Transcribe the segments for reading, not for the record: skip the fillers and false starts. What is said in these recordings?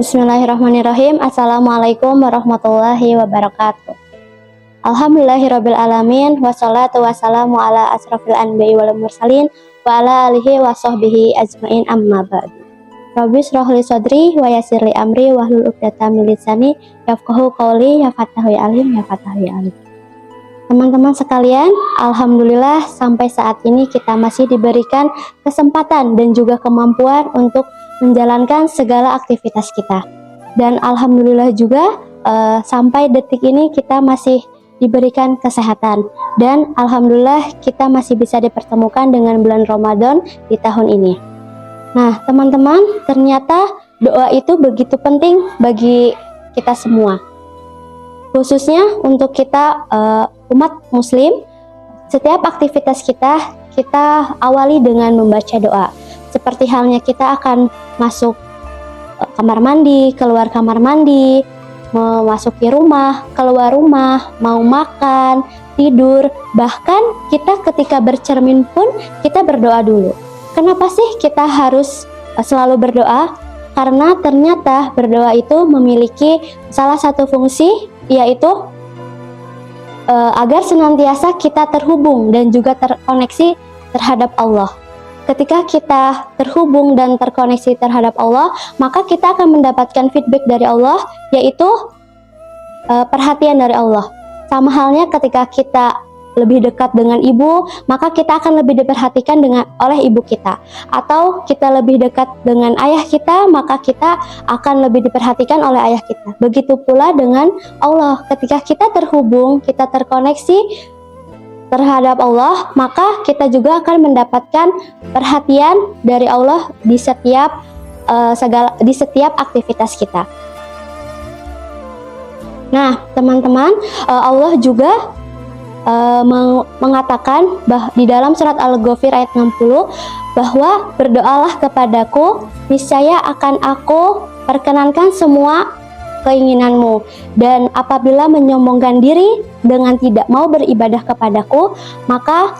Bismillahirrahmanirrahim. Assalamualaikum warahmatullahi wabarakatuh. Alhamdulillahirabbil alamin, wassalatu wassalamu ala asrofil anbiya'i wal mursalin wa ala alihi wa sahbihi ajmain, amma ba'du. Rabbi shrah li sadri wa yassir li amri wahlul 'uqdatam min lisani yafqahu qawli, ya fatahu ya alim, ya fatahu ya alim. Teman-teman sekalian, alhamdulillah sampai saat ini kita masih diberikan kesempatan dan juga kemampuan untuk menjalankan segala aktivitas kita. Dan alhamdulillah juga sampai detik ini kita masih diberikan kesehatan. Dan alhamdulillah kita masih bisa dipertemukan dengan bulan Ramadan di tahun ini. Nah teman-teman, ternyata doa itu begitu penting bagi kita semua. Khususnya untuk kita umat muslim, setiap aktivitas kita awali dengan membaca doa. Seperti halnya kita akan masuk kamar mandi, keluar kamar mandi, memasuki rumah, keluar rumah, mau makan, tidur, bahkan kita ketika bercermin pun kita berdoa dulu. Kenapa sih kita harus selalu berdoa? Karena ternyata berdoa itu memiliki salah satu fungsi, yaitu agar senantiasa kita terhubung dan juga terkoneksi terhadap Allah. Ketika kita terhubung dan terkoneksi terhadap Allah, maka kita akan mendapatkan feedback dari Allah, yaitu perhatian dari Allah. Sama halnya ketika kita lebih dekat dengan ibu, maka kita akan lebih diperhatikan oleh ibu kita. Atau kita lebih dekat dengan ayah kita, maka kita akan lebih diperhatikan oleh ayah kita. Begitu pula dengan Allah. Ketika kita terhubung, kita terkoneksi terhadap Allah, maka kita juga akan mendapatkan perhatian dari Allah di setiap aktivitas kita. Nah, teman-teman, Allah juga mengatakan di dalam surat Al-Ghafir ayat 60 bahwa berdoalah kepadaku, niscaya akan aku perkenankan semua keinginanmu, dan apabila menyombongkan diri dengan tidak mau beribadah kepadaku, maka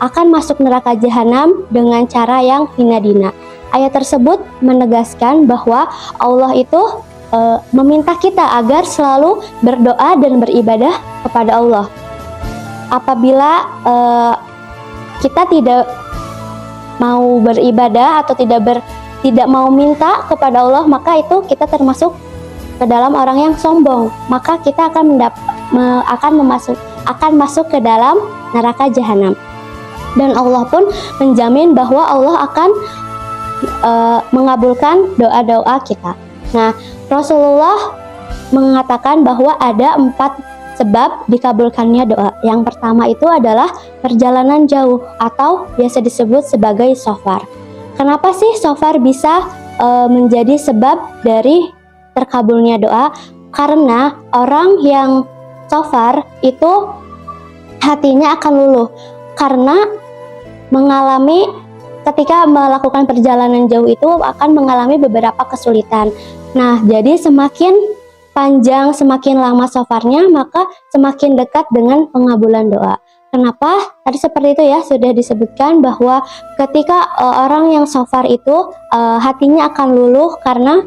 akan masuk neraka jahanam dengan cara yang hina dina. Ayat tersebut menegaskan bahwa Allah itu meminta kita agar selalu berdoa dan beribadah kepada Allah. Apabila kita tidak mau beribadah atau tidak mau minta kepada Allah, maka itu kita termasuk ke dalam orang yang sombong, maka kita akan masuk ke dalam neraka jahanam. Dan Allah pun menjamin bahwa Allah akan mengabulkan doa-doa kita. Nah, Rasulullah mengatakan bahwa ada 4 sebab dikabulkannya doa. Yang pertama itu adalah perjalanan jauh atau biasa disebut sebagai shofar. Kenapa sih shofar bisa menjadi sebab dari terkabulnya doa? Karena orang yang shofar itu hatinya akan luluh karena ketika melakukan perjalanan jauh itu akan mengalami beberapa kesulitan. Nah, jadi semakin panjang, semakin lama shofarnya, maka semakin dekat dengan pengabulan doa. Kenapa? Tadi seperti itu ya, sudah disebutkan bahwa ketika orang yang shofar itu hatinya akan luluh karena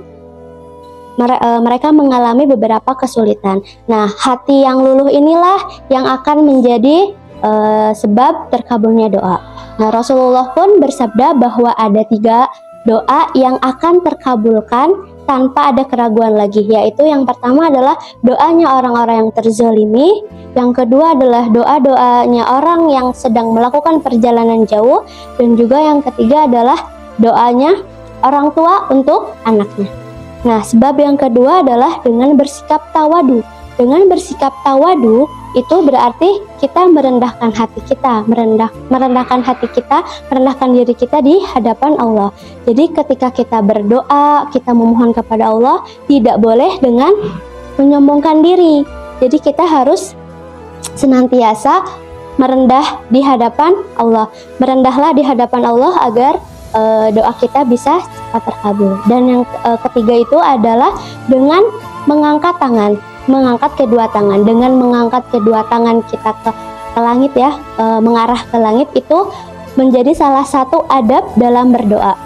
mereka mengalami beberapa kesulitan. Nah, hati yang luluh inilah yang akan menjadi sebab terkabulnya doa. Nah, Rasulullah pun bersabda bahwa ada 3 doa yang akan terkabulkan tanpa ada keraguan lagi, yaitu yang pertama adalah doanya orang-orang yang terzalimi, yang kedua adalah doa-doanya orang yang sedang melakukan perjalanan jauh, dan juga yang ketiga adalah doanya orang tua untuk anaknya. Nah, sebab yang kedua adalah dengan bersikap tawadu. Dengan bersikap tawadu itu berarti kita merendahkan hati kita, merendahkan diri kita di hadapan Allah. Jadi ketika kita berdoa, kita memohon kepada Allah, tidak boleh dengan menyombongkan diri. Jadi kita harus senantiasa merendah di hadapan Allah. Merendahlah di hadapan Allah agar doa kita bisa cepat terkabul. Dan yang ketiga itu adalah dengan mengangkat kedua tangan. Dengan mengangkat kedua tangan kita ke langit ya, mengarah ke langit, itu menjadi salah satu adab dalam berdoa.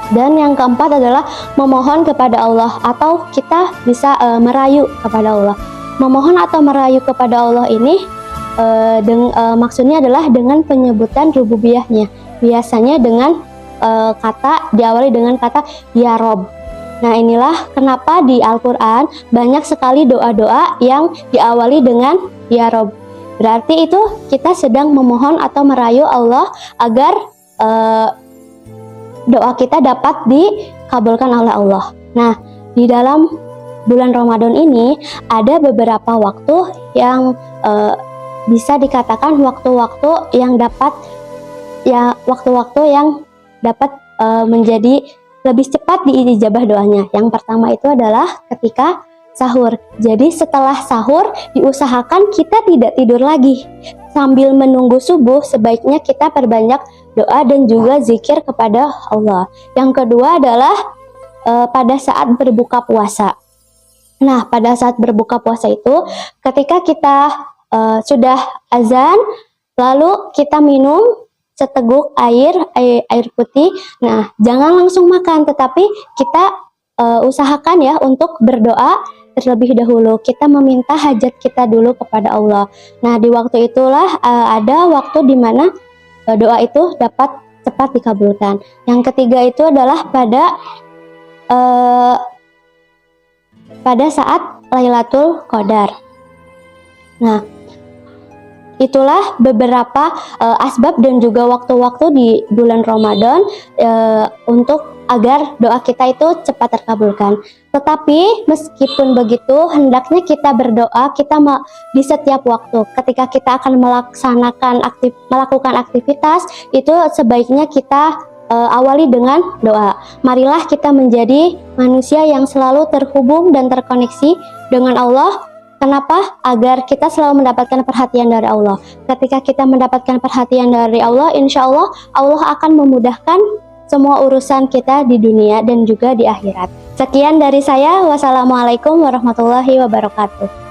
Dan yang keempat adalah memohon kepada Allah, atau kita bisa merayu kepada Allah. Memohon atau merayu kepada Allah ini maksudnya adalah dengan penyebutan rububiyahnya. Biasanya dengan diawali dengan kata ya Rob. Nah, inilah kenapa di Al-Quran banyak sekali doa-doa yang diawali dengan ya Rob. Berarti itu kita sedang memohon atau merayu Allah agar doa kita dapat dikabulkan oleh Allah. Nah, di dalam bulan Ramadan ini ada beberapa waktu yang bisa dikatakan waktu-waktu yang dapat menjadi lebih cepat diijabah doanya. Yang pertama itu adalah ketika sahur. Jadi setelah sahur diusahakan kita tidak tidur lagi. Sambil menunggu subuh sebaiknya kita perbanyak doa dan juga zikir kepada Allah. Yang kedua adalah pada saat berbuka puasa. Nah, pada saat berbuka puasa itu ketika kita sudah azan, lalu kita minum seteguk air putih. Nah, jangan langsung makan, tetapi kita usahakan ya untuk berdoa terlebih dahulu. Kita meminta hajat kita dulu kepada Allah. Nah, di waktu itulah ada waktu di mana doa itu dapat cepat dikabulkan. Yang ketiga itu adalah pada saat Lailatul Qadar. Nah, itulah beberapa asbab dan juga waktu-waktu di bulan Ramadan untuk agar doa kita itu cepat terkabulkan. Tetapi meskipun begitu, hendaknya kita berdoa di setiap waktu. Ketika kita akan melakukan aktivitas, itu sebaiknya kita awali dengan doa. Marilah kita menjadi manusia yang selalu terhubung dan terkoneksi dengan Allah. Kenapa? Agar kita selalu mendapatkan perhatian dari Allah. Ketika kita mendapatkan perhatian dari Allah, insya Allah Allah akan memudahkan semua urusan kita di dunia dan juga di akhirat. Sekian dari saya. Wassalamualaikum warahmatullahi wabarakatuh.